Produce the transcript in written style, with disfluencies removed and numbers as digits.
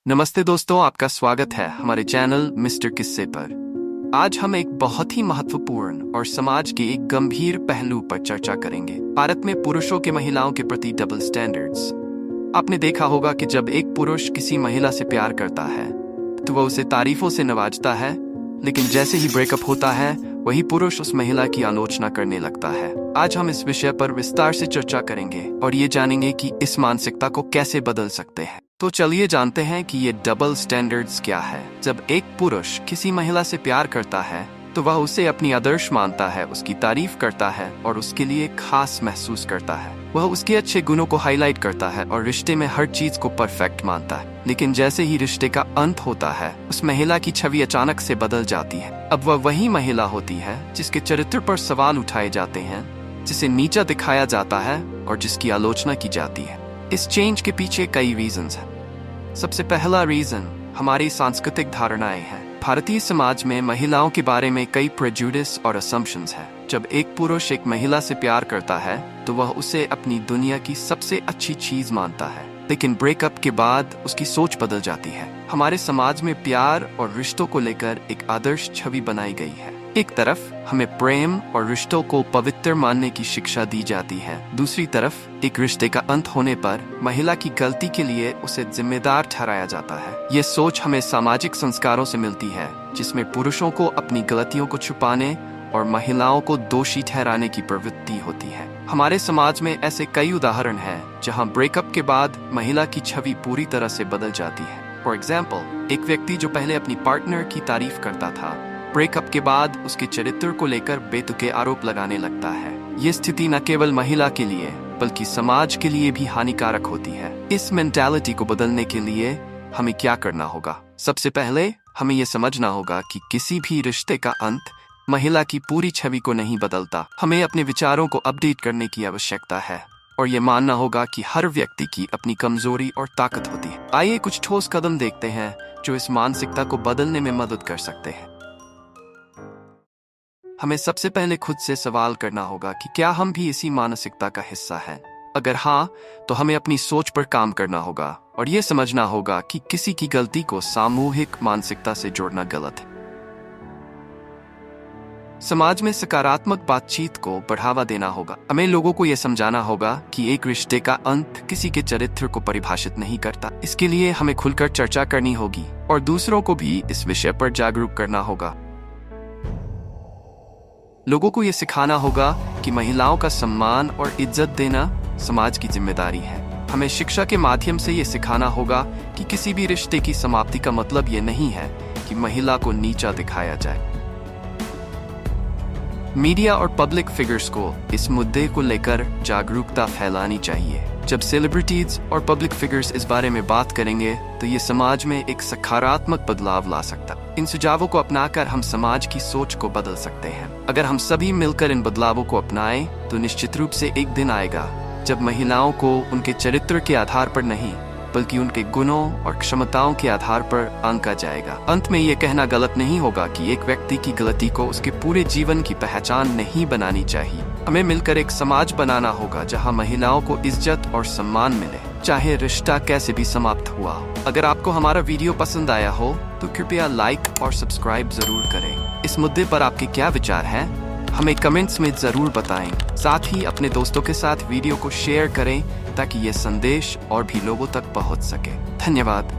नमस्ते दोस्तों, आपका स्वागत है हमारे चैनल मिस्टर किस्से पर। आज हम एक बहुत ही महत्वपूर्ण और समाज के एक गंभीर पहलू पर चर्चा करेंगे। भारत में पुरुषों के महिलाओं के प्रति डबल स्टैंडर्ड्स। आपने देखा होगा कि जब एक पुरुष किसी महिला से प्यार करता है तो वह उसे तारीफों से नवाजता है, लेकिन जैसे ही ब्रेकअप होता है वही पुरुष उस महिला की आलोचना करने लगता है। आज हम इस विषय पर विस्तार से चर्चा करेंगे और ये जानेंगे कि इस मानसिकता को कैसे बदल सकते हैं। तो चलिए जानते हैं कि ये डबल स्टैंडर्ड्स क्या है। जब एक पुरुष किसी महिला से प्यार करता है तो वह उसे अपनी आदर्श मानता है, उसकी तारीफ करता है और उसके लिए खास महसूस करता है। वह उसके अच्छे गुणों को हाईलाइट करता है और रिश्ते में हर चीज को परफेक्ट मानता है। लेकिन जैसे ही रिश्ते का अंत होता है, उस महिला की छवि अचानक से बदल जाती है। अब वह वही महिला होती है जिसके चरित्र पर सवाल उठाए जाते हैं, जिसे नीचा दिखाया जाता है और जिसकी आलोचना की जाती है। इस चेंज के पीछे कई रीजंस हैं। सबसे पहला रीजन हमारी सांस्कृतिक धारणाएं हैं। भारतीय समाज में महिलाओं के बारे में कई प्रेजुडिस और असम्पशंस हैं। जब एक पुरुष एक महिला से प्यार करता है तो वह उसे अपनी दुनिया की सबसे अच्छी चीज मानता है, लेकिन ब्रेकअप के बाद उसकी सोच बदल जाती है। हमारे समाज में प्यार और रिश्तों को लेकर एक आदर्श छवि बनाई गई है। एक तरफ हमें प्रेम और रिश्तों को पवित्र मानने की शिक्षा दी जाती है, दूसरी तरफ एक रिश्ते का अंत होने पर महिला की गलती के लिए उसे जिम्मेदार ठहराया जाता है। ये सोच हमें सामाजिक संस्कारों से मिलती है, जिसमें पुरुषों को अपनी गलतियों को छुपाने और महिलाओं को दोषी ठहराने की प्रवृत्ति होती है। हमारे समाज में ऐसे कई उदाहरण हैं जहां ब्रेकअप के बाद महिला की छवि पूरी तरह से बदल जाती है। फॉर एग्जाम्पल, एक व्यक्ति जो पहले अपनी पार्टनर की तारीफ करता था, ब्रेकअप के बाद उसके चरित्र को लेकर बेतुके आरोप लगाने लगता है। ये स्थिति न केवल महिला के लिए बल्कि समाज के लिए भी हानिकारक होती है। इस मेंटालिटी को बदलने के लिए हमें क्या करना होगा? सबसे पहले हमें ये समझना होगा कि किसी भी रिश्ते का अंत महिला की पूरी छवि को नहीं बदलता। हमें अपने विचारों को अपडेट करने की आवश्यकता है और ये मानना होगा कि हर व्यक्ति की अपनी कमजोरी और ताकत होती है। आइए कुछ ठोस कदम देखते हैं जो इस मानसिकता को बदलने में मदद कर सकते हैं। हमें सबसे पहले खुद से सवाल करना होगा कि क्या हम भी इसी मानसिकता का हिस्सा हैं? अगर हाँ, तो हमें अपनी सोच पर काम करना होगा और ये समझना होगा कि किसी की गलती को सामूहिक मानसिकता से जोड़ना गलत है। समाज में सकारात्मक बातचीत को बढ़ावा देना होगा। हमें लोगों को यह समझाना होगा कि एक रिश्ते का अंत किसी के चरित्र को परिभाषित नहीं करता। इसके लिए हमें खुलकर चर्चा करनी होगी और दूसरों को भी इस विषय पर जागरूक करना होगा। लोगों को यह सिखाना होगा कि महिलाओं का सम्मान और इज्जत देना समाज की जिम्मेदारी है। हमें शिक्षा के माध्यम से ये सिखाना होगा कि किसी भी रिश्ते की समाप्ति का मतलब ये नहीं है कि महिला को नीचा दिखाया जाए। मीडिया और पब्लिक फिगर्स को इस मुद्दे को लेकर जागरूकता फैलानी चाहिए। जब सेलिब्रिटीज और पब्लिक फिगर्स इस बारे में बात करेंगे तो ये समाज में एक सकारात्मक बदलाव ला सकता है। इन सुझावों को अपनाकर हम समाज की सोच को बदल सकते हैं। अगर हम सभी मिलकर इन बदलावों को अपनाएं तो निश्चित रूप से एक दिन आएगा जब महिलाओं को उनके चरित्र के आधार पर नहीं बल्कि उनके गुणों और क्षमताओं के आधार पर आंका जाएगा। अंत में ये कहना गलत नहीं होगा कि एक व्यक्ति की गलती को उसके पूरे जीवन की पहचान नहीं बनानी चाहिए। हमें मिलकर एक समाज बनाना होगा जहां महिलाओं को इज्जत और सम्मान मिले, चाहे रिश्ता कैसे भी समाप्त हुआ हो। अगर आपको हमारा वीडियो पसंद आया हो तो कृपया लाइक और सब्सक्राइब जरूर करें। इस मुद्दे पर आपके क्या विचार हैं, हमें कमेंट्स में जरूर बताएं। साथ ही अपने दोस्तों के साथ वीडियो को शेयर करें ताकि ये संदेश और भी लोगों तक पहुंच सके। धन्यवाद।